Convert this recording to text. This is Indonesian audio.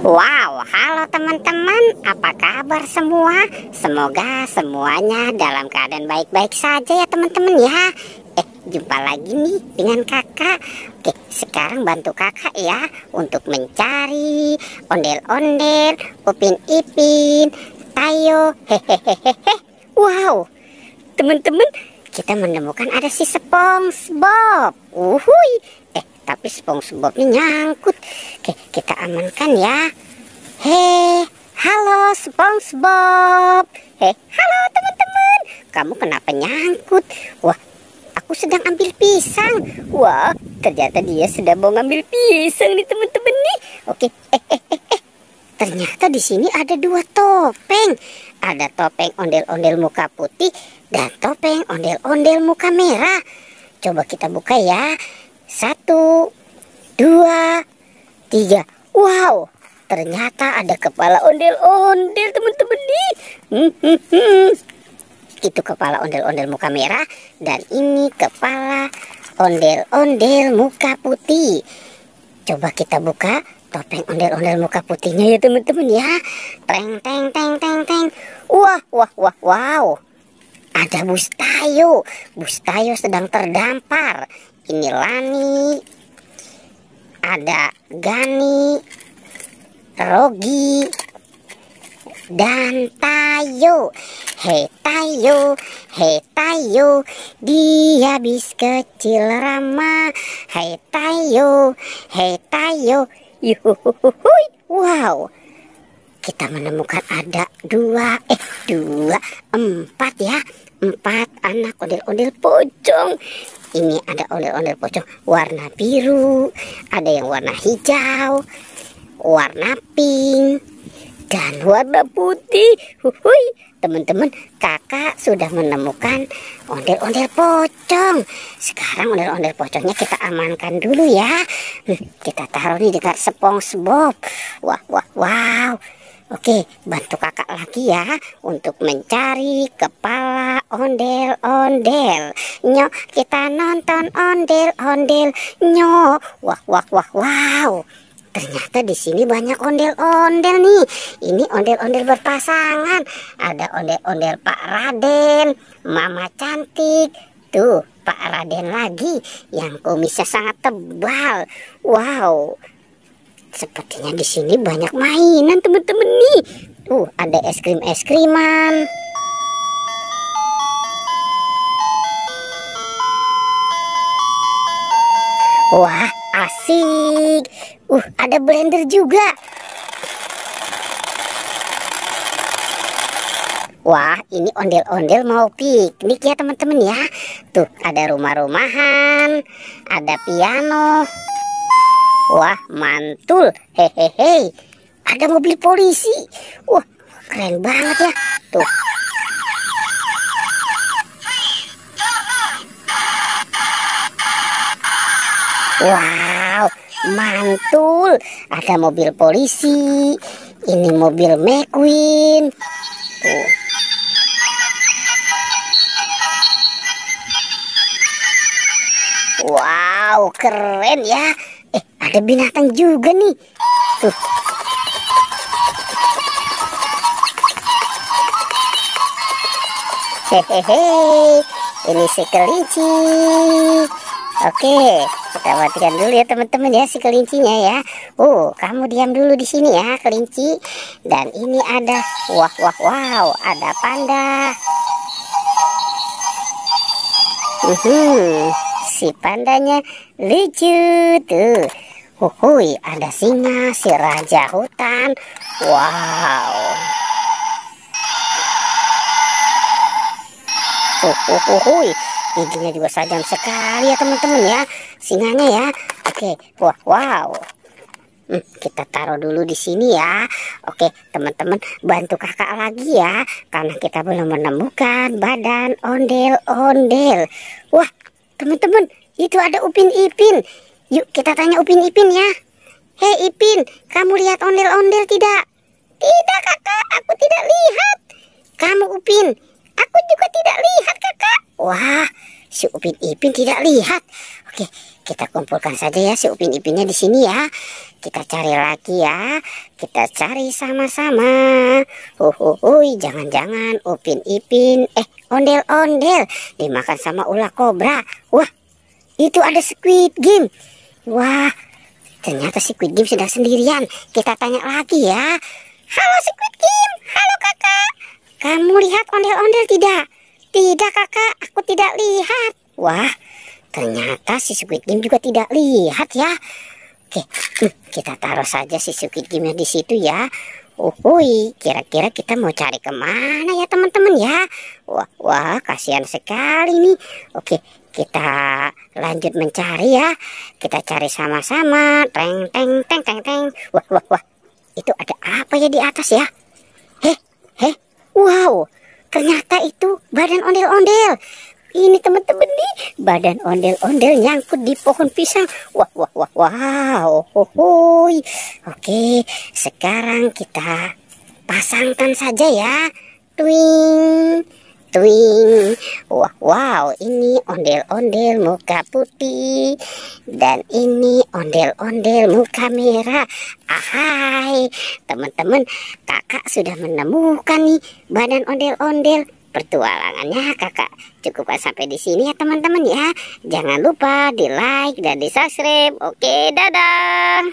Wow, halo teman-teman, apa kabar semua? Semoga semuanya dalam keadaan baik-baik saja ya teman-teman ya. Jumpa lagi nih dengan kakak. Oke, sekarang bantu kakak ya untuk mencari ondel-ondel, Upin Ipin, Tayo. Hehehehe. Wow, teman-teman, kita menemukan ada si SpongeBob. Uhuy. Tapi SpongeBobnya nyangkut. Oke, kita amankan ya. Hei, halo SpongeBob. Halo teman-teman. Kamu kenapa nyangkut? Wah, aku sedang ambil pisang. Wah, ternyata dia sedang mau ngambil pisang nih teman-teman nih. Oke, ternyata di sini ada dua topeng. Ada topeng ondel-ondel muka putih dan topeng ondel-ondel muka merah. Coba kita buka ya. 1, 2, 3. Wow, ternyata ada kepala ondel-ondel teman-teman nih. Itu kepala ondel-ondel muka merah dan ini kepala ondel-ondel muka putih. Coba kita buka topeng ondel-ondel muka putihnya ya teman-teman ya. Teng teng teng teng teng. Wah, wah, wah, wow. Ada Bustayo. Bustayo sedang terdampar. Ini Lani, ada Gani, Rogi, dan Tayo. Hei Tayo, hei Tayo, dia bis kecil ramah. Hei Tayo, hei Tayo, yuhuhuhui. Wow, kita menemukan ada 4 ya. 4 anak ondel-ondel pocong. Ini ada ondel-ondel pocong warna biru, ada yang warna hijau, warna pink, dan warna putih. Huhui, teman-teman, kakak sudah menemukan ondel-ondel pocong. Sekarang ondel-ondel pocongnya kita amankan dulu ya. Kita taruh nih dekat SpongeBob. Wah, wah, wow. Oke, bantu kakak lagi ya untuk mencari kepala ondel-ondel. Nyok, kita nonton ondel-ondel. Nyok, wah, wah, wah, wow. Ternyata di sini banyak ondel-ondel nih. Ini ondel-ondel berpasangan. Ada ondel-ondel Pak Raden, Mama Cantik. Tuh, Pak Raden lagi yang kumisnya sangat tebal. Wow. Sepertinya di sini banyak mainan teman-teman nih. Ada es krim-es-kriman. Wah, asik. Ada blender juga. Wah, ini ondel-ondel mau piknik ya teman-teman ya. Tuh, ada rumah-rumahan, ada piano. Wah, mantul. Hehehe. Ada mobil polisi. Wah, keren banget ya. Tuh. Wow, mantul. Ada mobil polisi. Ini mobil McQueen. Tuh. Wow, keren ya. Ada binatang juga nih. Tuh. Hehehe. Ini si kelinci. Oke, kita matikan dulu ya teman-teman ya si kelincinya ya. Kamu diam dulu di sini ya kelinci. Dan ini ada wah, wah, wow, ada panda. Si pandanya lucu tuh. Huhui, ada singa, si raja hutan. Wow. Huhui, giginya juga tajam sekali ya teman-teman ya. Singanya ya. Oke, wah, wow. Kita taruh dulu di sini ya. Oke, teman-teman, bantu kakak lagi ya. Karena kita belum menemukan badan ondel-ondel. Wah, teman-teman, itu ada Upin Ipin. Yuk kita tanya Upin Ipin ya. Hei Ipin, kamu lihat ondel-ondel tidak? Tidak kakak, aku tidak lihat. Kamu Upin? Aku juga tidak lihat kakak. Wah, si Upin Ipin tidak lihat. Oke, kita kumpulkan saja ya si Upin Ipinnya di sini ya. kita cari lagi ya. Kita cari sama-sama. Jangan-jangan Upin Ipin, ondel-ondel dimakan sama ular kobra. Wah, itu ada Squid Game. Wah, ternyata Squid Game sudah sendirian. Kita tanya lagi ya. Halo Squid Game, halo kakak. Kamu lihat ondel-ondel tidak? Tidak kakak, aku tidak lihat. Wah, ternyata si Squid Game juga tidak lihat ya. Oke, kita taruh saja si Squid Game di situ ya. Kira-kira kita mau cari kemana ya teman-teman ya? Wah, kasihan sekali nih. Oke, kita lanjut mencari ya. Kita cari sama-sama. Teng, teng, teng, teng, teng. Wah. Itu ada apa ya di atas ya? Wow, ternyata itu badan ondel-ondel. Ini teman-teman nih, badan ondel-ondel nyangkut di pohon pisang. Wow. Oke, sekarang kita pasangkan saja ya. Twing. Wow, ini ondel-ondel muka putih dan ini ondel-ondel muka merah. Ahai, teman-teman, kakak sudah menemukan nih badan ondel-ondel. Pertualangannya kakak cukupkan sampai di sini ya teman-teman ya. Jangan lupa di like dan di subscribe. Oke, dadah.